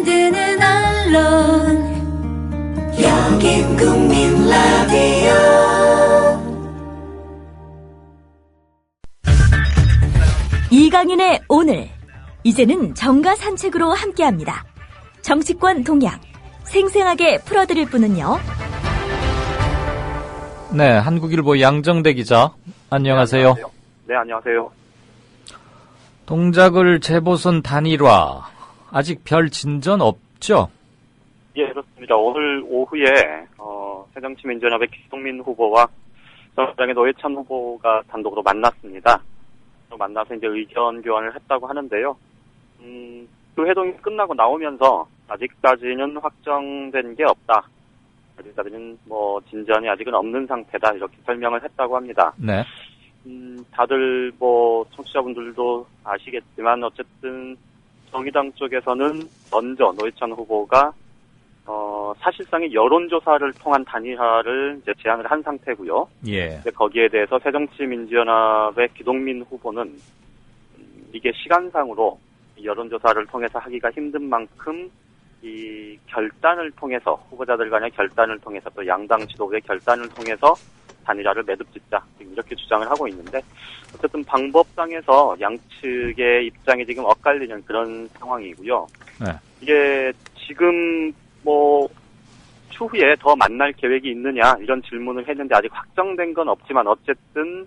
만드는 언론 여긴 국민 라디오. 이강인의 오늘, 이제는 정가 산책으로 함께합니다. 정치권 동향 생생하게 풀어드릴 분은요. 네, 한국일보 양정대 기자, 안녕하세요. 네, 안녕하세요. 동작을 재보선 단일화, 아직 별 진전 없죠? 예, 그렇습니다. 오늘 오후에 새정치민주연합의 기동민 후보와 정의당의 노회찬 후보가 단독으로 만났습니다. 만나서 이제 의견 교환을 했다고 하는데요. 그 회동이 끝나고 나오면서 아직까지는 확정된 게 없다. 아직까지는 진전이 아직은 없는 상태다. 이렇게 설명을 했다고 합니다. 네. 다들 청취자분들도 아시겠지만 어쨌든 정의당 쪽에서는 먼저 노회찬 후보가 사실상의 여론조사를 통한 단일화를 이제 제안을 한 상태고요. 예. 거기에 대해서 새정치민주연합의 기동민 후보는 이게 시간상으로 여론조사를 통해서 하기가 힘든 만큼 이 결단을 통해서 후보자들 간의 결단을 통해서 또 양당 지도부의 결단을 통해서 단일화를 매듭짓자 이렇게 주장을 하고 있는데 어쨌든 방법상에서 양측의 입장이 지금 엇갈리는 그런 상황이고요. 네. 이게 지금 추후에 더 만날 계획이 있느냐 이런 질문을 했는데 아직 확정된 건 없지만 어쨌든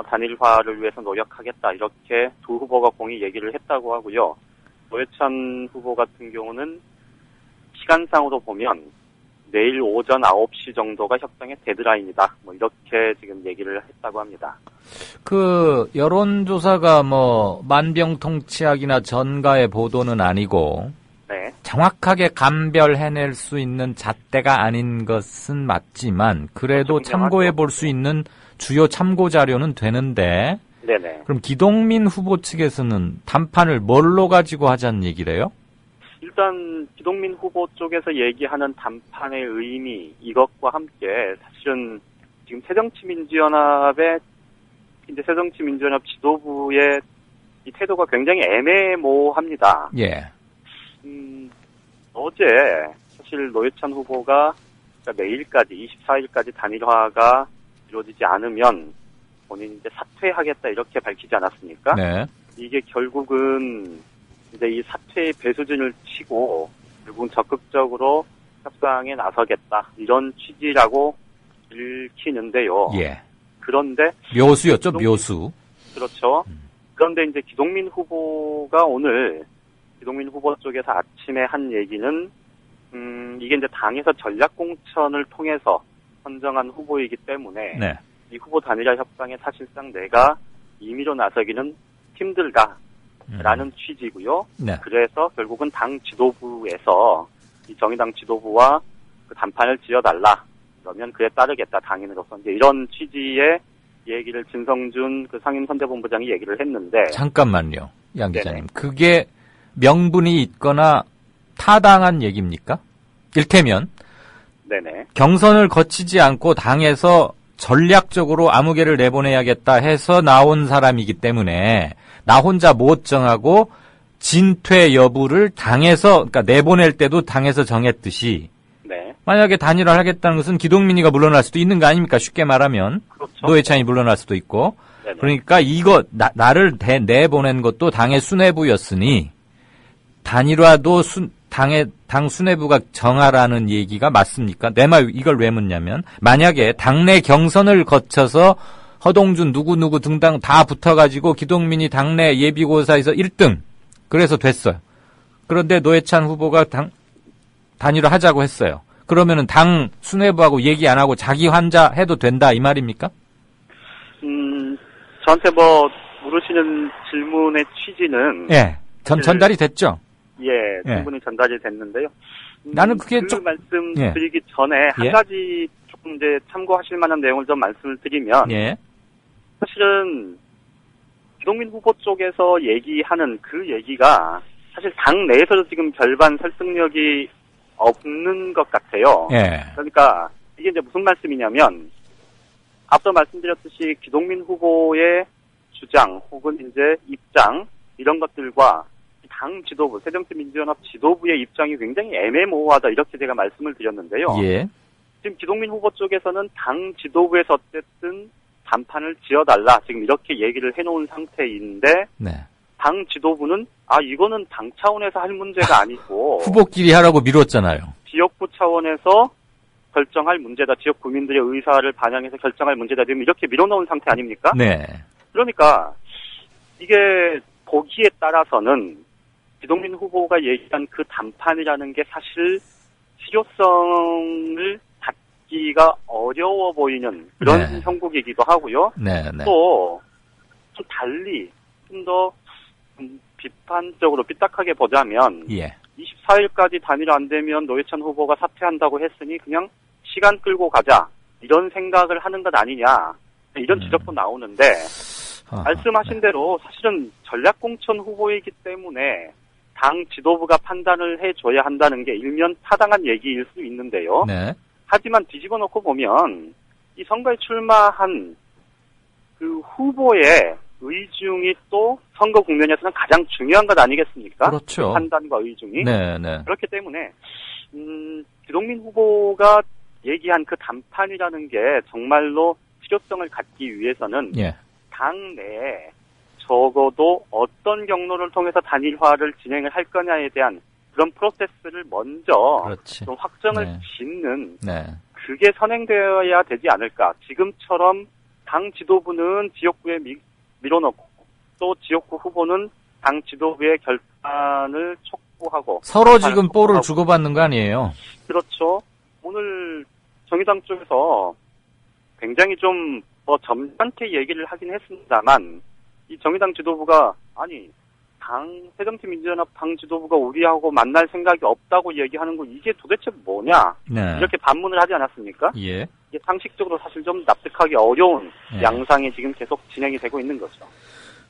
단일화를 위해서 노력하겠다 이렇게 두 후보가 공히 얘기를 했다고 하고요. 노회찬 후보 같은 경우는 시간상으로 보면 내일 오전 9시 정도가 협상의 데드라인이다. 이렇게 지금 얘기를 했다고 합니다. 그 여론조사가 만병통치약이나 전가의 보도는 아니고 네. 정확하게 감별해낼 수 있는 잣대가 아닌 것은 맞지만 그래도 참고해 볼 수 있는 주요 참고 자료는 되는데 네네. 그럼 기동민 후보 측에서는 단판을 뭘로 가지고 하자는 얘기래요? 일단 기동민 후보 쪽에서 얘기하는 단판의 의미 이것과 함께 사실은 지금 새정치민주연합 지도부의 이 태도가 굉장히 애매모호합니다. 예. 어제 사실 노회찬 후보가 내일까지 24일까지 단일화가 이루어지지 않으면 본인이 이제 사퇴하겠다 이렇게 밝히지 않았습니까? 네. 이게 결국은 이제 이 사퇴의 배수진을 치고 결국은 적극적으로 협상에 나서겠다 이런 취지라고 읽히는데요. 예. 그런데 묘수였죠, 묘수. 그렇죠. 그런데 이제 기동민 후보 쪽에서 아침에 한 얘기는 이게 이제 당에서 전략공천을 통해서 선정한 후보이기 때문에 네. 이 후보 단일화 협상에 사실상 내가 임의로 나서기는 힘들다라는 취지고요. 네. 그래서 결국은 당 지도부에서 이 정의당 지도부와 그 단판을 지어달라. 그러면 그에 따르겠다 당인으로서 이제 이런 취지의 얘기를 진성준 그 상임선대본부장이 얘기를 했는데 잠깐만요, 양 기자님. 네네. 그게 명분이 있거나 타당한 얘기입니까? 일테면 네네. 경선을 거치지 않고 당에서 전략적으로 아무개를 내보내야겠다 해서 나온 사람이기 때문에 나 혼자 못 정하고 진퇴 여부를 당에서 그러니까 내보낼 때도 당에서 정했듯이 네. 만약에 단일화를 하겠다는 것은 기동민이가 물러날 수도 있는 거 아닙니까? 쉽게 말하면 그렇죠. 노회찬이 물러날 수도 있고 네네. 그러니까 이거 나를 내보낸 것도 당의 수뇌부였으니 단일화도 당 수뇌부가 정하라는 얘기가 맞습니까? 내 말 이걸 왜 묻냐면 만약에 당내 경선을 거쳐서 허동준 누구 등등 다 붙어가지고 기동민이 당내 예비고사에서 1등 그래서 됐어요. 그런데 노회찬 후보가 단일화 하자고 했어요. 그러면은 당 수뇌부하고 얘기 안 하고 자기 환자 해도 된다 이 말입니까? 저한테 물으시는 질문의 취지는 예, 전달이 됐죠. 예, 충분히 전달이 됐는데요. 나는 그게 그 말씀드리기 전에 한 예. 가지 조금 이제 참고하실 만한 내용을 좀 말씀을 드리면 예. 사실은 기동민 후보 쪽에서 얘기하는 그 얘기가 사실 당 내에서도 지금 별반 설득력이 없는 것 같아요. 예. 그러니까 이게 이제 무슨 말씀이냐면 앞서 말씀드렸듯이 기동민 후보의 주장 혹은 이제 입장 이런 것들과 당 지도부, 새정치민주연합 지도부의 입장이 굉장히 애매모호하다 이렇게 제가 말씀을 드렸는데요. 예. 지금 기동민 후보 쪽에서는 당 지도부에서 어쨌든 단판을 지어달라 지금 이렇게 얘기를 해놓은 상태인데 네. 당 지도부는 이거는 당 차원에서 할 문제가 아니고 후보끼리 하라고 미뤘잖아요. 지역구 차원에서 결정할 문제다. 지역 구민들의 의사를 반영해서 결정할 문제다. 지금 이렇게 밀어넣은 상태 아닙니까? 네. 그러니까 이게 보기에 따라서는 기동민 후보가 얘기한 그 단판이라는 게 사실 실효성을 갖기가 어려워 보이는 그런 네. 형국이기도 하고요. 네. 네. 또 좀 달리 좀 더 비판적으로 삐딱하게 보자면 예. 24일까지 단일 안 되면 노회찬 후보가 사퇴한다고 했으니 그냥 시간 끌고 가자 이런 생각을 하는 것 아니냐 이런 지적도 나오는데 말씀하신 네. 대로 사실은 전략공천 후보이기 때문에 당 지도부가 판단을 해줘야 한다는 게 일면 타당한 얘기일 수 있는데요. 네. 하지만 뒤집어 놓고 보면 이 선거에 출마한 그 후보의 의중이 또 선거 국면에서는 가장 중요한 것 아니겠습니까? 그렇죠. 그 판단과 의중이. 네. 네. 그렇기 때문에 기동민 후보가 얘기한 그 단판이라는 게 정말로 실효성을 갖기 위해서는 예. 당내에 적어도 어떤 경로를 통해서 단일화를 진행을 할 거냐에 대한 그런 프로세스를 먼저 그렇지. 좀 확정을 네. 짓는 네. 그게 선행되어야 되지 않을까. 지금처럼 당 지도부는 지역구에 밀어넣고 또 지역구 후보는 당 지도부의 결단을 촉구하고 서로 지금 볼을 촉구하고. 주고받는 거 아니에요? 그렇죠. 오늘 정의당 쪽에서 굉장히 좀 점잖게 얘기를 하긴 했습니다만 이 정의당 지도부가 새정치민주연합 당 지도부가 우리하고 만날 생각이 없다고 얘기하는 거 이게 도대체 뭐냐 네. 이렇게 반문을 하지 않았습니까? 예. 이게 상식적으로 사실 좀 납득하기 어려운 예. 양상이 지금 계속 진행이 되고 있는 거죠.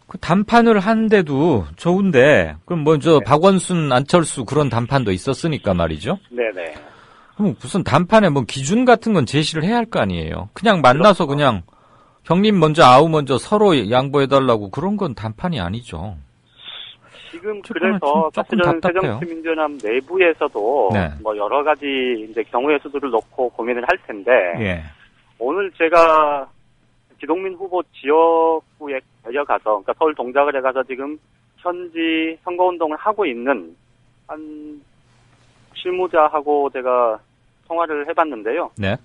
그 단판을 하는데도 좋은데 그럼 먼저 박원순, 안철수 그런 단판도 있었으니까 말이죠. 네네. 그럼 무슨 단판에 뭐 기준 같은 건 제시를 해야 할 거 아니에요. 그냥 만나서 그렇죠. 그냥 형님 먼저 아우 먼저 서로 양보해달라고 그런 건 단판이 아니죠. 지금 조금 그래서 조금 사실은 답답해요. 새정치민주연합 내부에서도 네. 뭐 여러 가지 이제 경우의 수들을 놓고 고민을 할 텐데 예. 오늘 제가 기동민 후보 지역구에 내려가서 그러니까 서울 동작을 해가서 지금 현지 선거운동을 하고 있는 한 실무자하고 제가 통화를 해봤는데요. 네.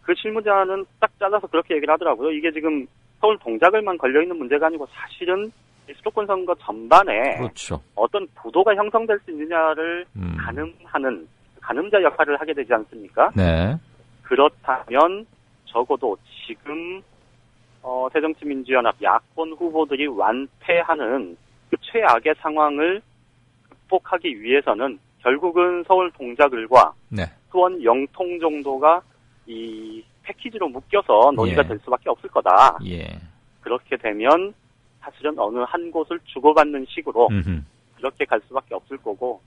그 실무자는 딱 잘라서 그렇게 얘기를 하더라고요. 이게 지금 서울 동작을만 걸려있는 문제가 아니고 사실은 수도권 선거 전반에 그렇죠. 어떤 구도가 형성될 수 있느냐를 가늠하는 가늠자 역할을 하게 되지 않습니까? 네. 그렇다면 적어도 지금 새정치민주연합 야권 후보들이 완패하는 그 최악의 상황을 극복하기 위해서는 결국은 서울 동작을과 네. 수원 영통 정도가 이 패키지로 묶여서 논의가 예. 될 수밖에 없을 거다. 예. 그렇게 되면 사실은 어느 한 곳을 주고받는 식으로 그렇게 갈 수밖에 없을 거고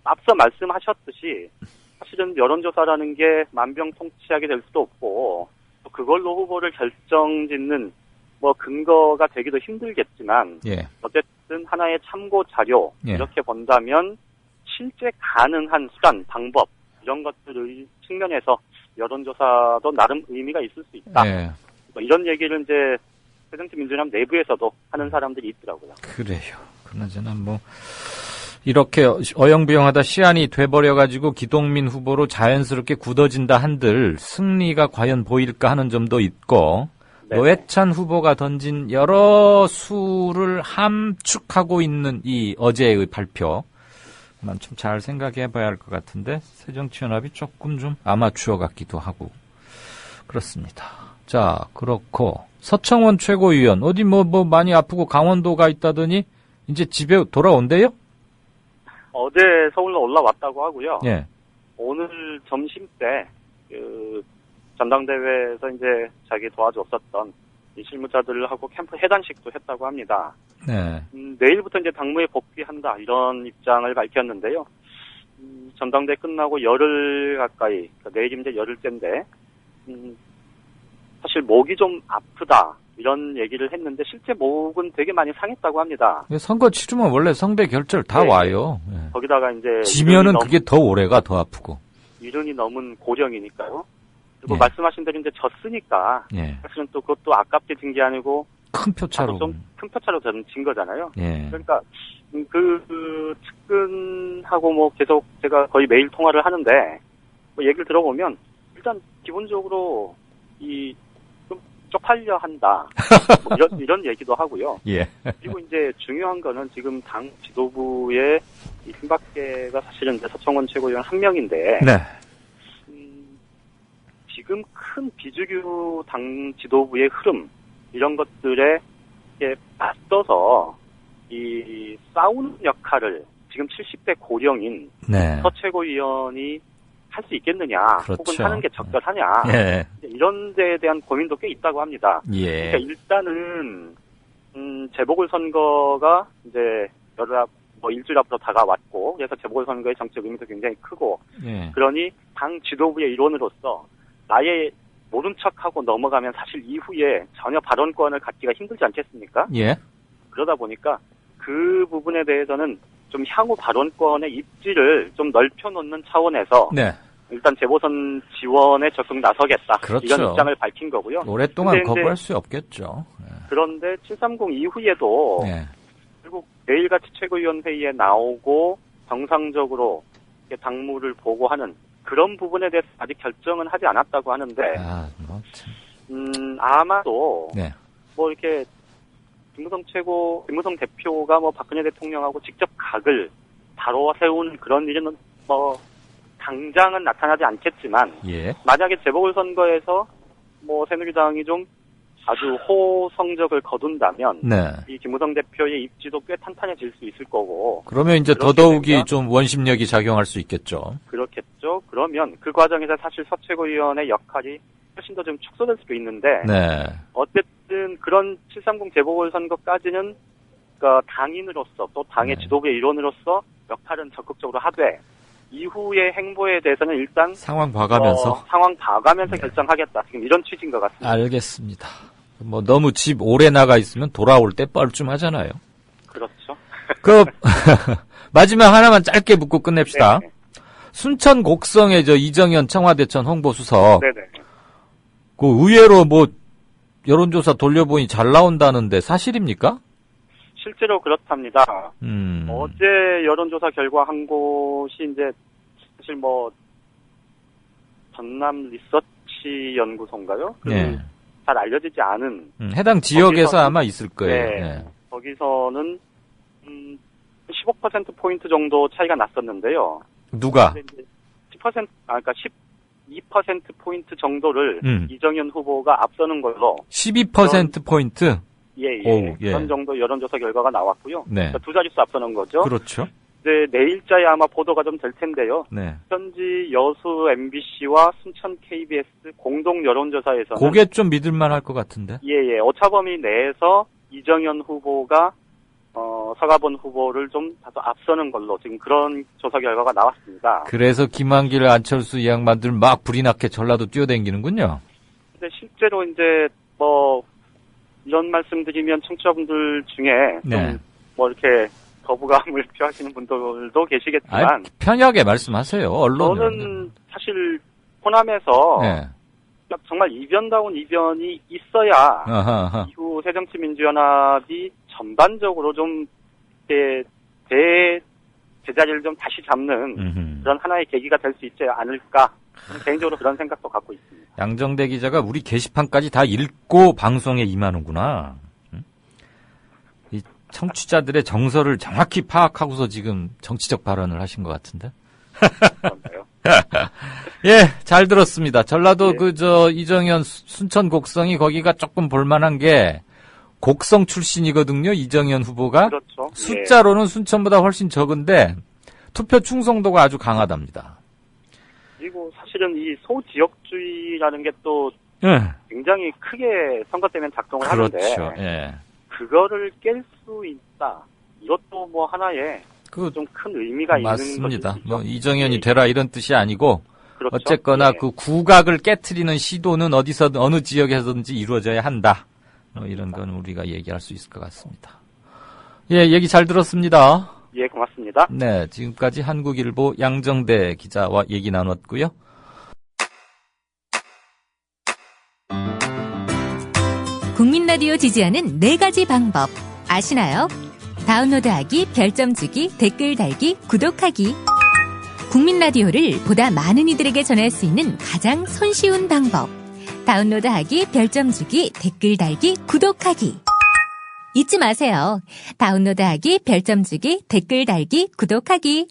앞서 말씀하셨듯이 사실은 여론조사라는 게 만병통치하게 될 수도 없고 또 그걸로 후보를 결정짓는 뭐 근거가 되기도 힘들겠지만 예. 어쨌든 하나의 참고 자료 예. 이렇게 본다면 실제 가능한 수단, 방법 이런 것들의 측면에서 여론조사도 나름 의미가 있을 수 있다. 예. 뭐 이런 얘기를 이제 새정치민주연합 내부에서도 하는 사람들이 있더라고요. 그래요. 그나저나 뭐 이렇게 어영부영하다 시안이 돼버려가지고 기동민 후보로 자연스럽게 굳어진다 한들 승리가 과연 보일까 하는 점도 있고 네. 노회찬 후보가 던진 여러 수를 함축하고 있는 이 어제의 발표 만 좀 잘 생각해 봐야 할 것 같은데 새정치연합이 조금 좀 아마추어 같기도 하고 그렇습니다. 자, 그렇고 서청원 최고위원 어디 뭐 많이 아프고 강원도 가 있다더니 이제 집에 돌아온대요? 어제 서울로 올라왔다고 하고요. 예. 오늘 점심 때 전당대회에서 이제 자기 도와줬었던 이 실무자들하고 캠프 해단식도 했다고 합니다. 네. 내일부터 이제 당무에 복귀한다 이런 입장을 밝혔는데요. 전당대회 끝나고 열흘 가까이, 그러니까 내일 이제 열흘째인데 사실 목이 좀 아프다 이런 얘기를 했는데 실제 목은 되게 많이 상했다고 합니다. 선거 치르면 원래 성배 결절 다 네. 와요. 예. 거기다가 이제 지면은 그게 더 오래가 더 아프고. 1년이 넘은 고령이니까요. 그리고 예. 말씀하신 대로 이제 졌으니까 예. 사실은 또 그것도 아깝게 진 게 아니고 큰 표차로. 좀 큰 표차로 진 거잖아요. 예. 그러니까 그 측근하고 뭐 계속 제가 거의 매일 통화를 하는데 뭐 얘기를 들어보면 일단 기본적으로 좀 쪽팔려 한다. 뭐 이런 얘기도 하고요. 예. 그리고 이제 중요한 거는 지금 당 지도부의 이 김박계가 사실은 이제 서청원 최고위원 한 명인데 네. 지금 큰 비주류 당 지도부의 흐름 이런 것들에 맞서서 이 싸우는 역할을 지금 70대 고령인 네. 서 최고위원이 할 수 있겠느냐, 그렇죠. 혹은 하는 게 적절하냐, 예. 이런 데에 대한 고민도 꽤 있다고 합니다. 예. 그러니까 일단은 재보궐선거가 이제 일주일 앞으로 다가왔고, 그래서 재보궐선거의 정치적 의미도 굉장히 크고, 예. 그러니 당 지도부의 일원으로서 나의 모른 척하고 넘어가면 사실 이후에 전혀 발언권을 갖기가 힘들지 않겠습니까? 예. 그러다 보니까 그 부분에 대해서는 좀 향후 발언권의 입지를 좀 넓혀놓는 차원에서 네. 일단 재보선 지원에 적극 나서겠다. 그렇죠. 이런 입장을 밝힌 거고요. 오랫동안 근데 거부할 수 없겠죠. 그런데 730 이후에도 예. 결국 내일같이 최고위원 회의에 나오고 정상적으로 이렇게 당무를 보고하는 그런 부분에 대해서 아직 결정은 하지 않았다고 하는데 뭐 참. 아마도 네. 뭐 이렇게 김무성 대표가 뭐 박근혜 대통령하고 직접 각을 바로 세운 그런 일은 뭐 당장은 나타나지 않겠지만 예. 만약에 재보궐선거에서 뭐 새누리당이 좀 아주 호성적을 거둔다면 네. 이 김무성 대표의 입지도 꽤 탄탄해질 수 있을 거고 그러면 이제 그렇게 더더욱이 되면 좀 원심력이 작용할 수 있겠죠. 그렇겠죠. 그러면 그 과정에서 사실 서 최고위원의 역할이 훨씬 더 좀 축소될 수도 있는데 네. 어쨌든 그런 730 재보궐선거까지는 그러니까 당인으로서 또 당의 네. 지도부의 일원으로서 역할은 적극적으로 하되 이후의 행보에 대해서는 일단 상황 봐가면서. 상황 봐가면서 결정하겠다. 지금 이런 취지인 것 같습니다. 알겠습니다. 뭐 너무 집 오래 나가 있으면 돌아올 때 뻘쭘하잖아요. 그렇죠. 마지막 하나만 짧게 묻고 끝냅시다. 네네. 순천 곡성의 이정현 청와대천 홍보수석. 네네. 그 의외로 뭐 여론조사 돌려보니 잘 나온다는데 사실입니까? 실제로 그렇답니다. 어제 여론조사 결과 한 곳이 이제 사실 뭐 전남 리서치 연구소인가요? 네. 잘 알려지지 않은 해당 지역에서 거기서는- 아마 있을 거예요. 네. 네. 거기서는 15% 포인트 정도 차이가 났었는데요. 누가? 근데 이제 12% 포인트 정도를 음. 이정현 후보가 앞서는 걸로 12% 포인트. 오, 예. 그런 정도 여론조사 결과가 나왔고요. 네. 그러니까 두 자릿수 앞서는 거죠. 그렇죠. 이제 내일자에 아마 보도가 좀 될 텐데요. 네. 현지 여수 MBC와 순천 KBS 공동 여론조사에서는 그게 좀 믿을만 할 것 같은데. 예, 오차범위 내에서 이정현 후보가 서가본 후보를 좀 다소 앞서는 걸로 지금 그런 조사 결과가 나왔습니다. 그래서 김한길, 안철수 이 양반들 막 불이 나게 전라도 뛰어댕기는군요. 근데 실제로 이제 뭐 이런 말씀드리면 청취자분들 중에 네. 좀 뭐 이렇게 거부감을 표하시는 분들도 계시겠지만 아이, 편하게 말씀하세요. 언론은. 저는 사실 호남에서 네. 정말 이변다운 이변이 있어야 아하. 이후 새정치민주연합이 전반적으로 좀 제자리를 좀 다시 잡는 그런 하나의 계기가 될 수 있지 않을까. 개인적으로 그런 생각도 갖고 있습니다. 양정대 기자가 우리 게시판까지 다 읽고 방송에 임하는구나. 이 청취자들의 정서를 정확히 파악하고서 지금 정치적 발언을 하신 것 같은데. 그런가요? 예, 잘 들었습니다. 전라도 네. 이정현 순천 곡성이 거기가 조금 볼만한 게 곡성 출신이거든요. 이정현 후보가. 그렇죠. 숫자로는 순천보다 훨씬 적은데 투표 충성도가 아주 강하답니다. 그리고 사실은 이 소지역주의라는 게 또 예. 굉장히 크게 선거 때면 작동을 그렇죠. 하는데 예. 그거를 깰 수 있다. 이것도 뭐 하나의 그 좀 큰 의미가 맞습니다. 있는 뭐 것이죠. 이정현이 되라 이런 뜻이 아니고 그렇죠. 어쨌거나 예. 그 국악을 깨트리는 시도는 어디서든 어느 지역에서든지 이루어져야 한다. 이런 건 우리가 얘기할 수 있을 것 같습니다. 예, 얘기 잘 들었습니다. 예, 고맙습니다. 네, 지금까지 한국일보 양정대 기자와 얘기 나눴고요. 국민라디오 지지하는 4가지 방법 아시나요? 다운로드하기, 별점 주기, 댓글 달기, 구독하기. 국민라디오를 보다 많은 이들에게 전할 수 있는 가장 손쉬운 방법. 다운로드하기, 별점 주기, 댓글 달기, 구독하기. 잊지 마세요. 다운로드하기, 별점 주기, 댓글 달기, 구독하기.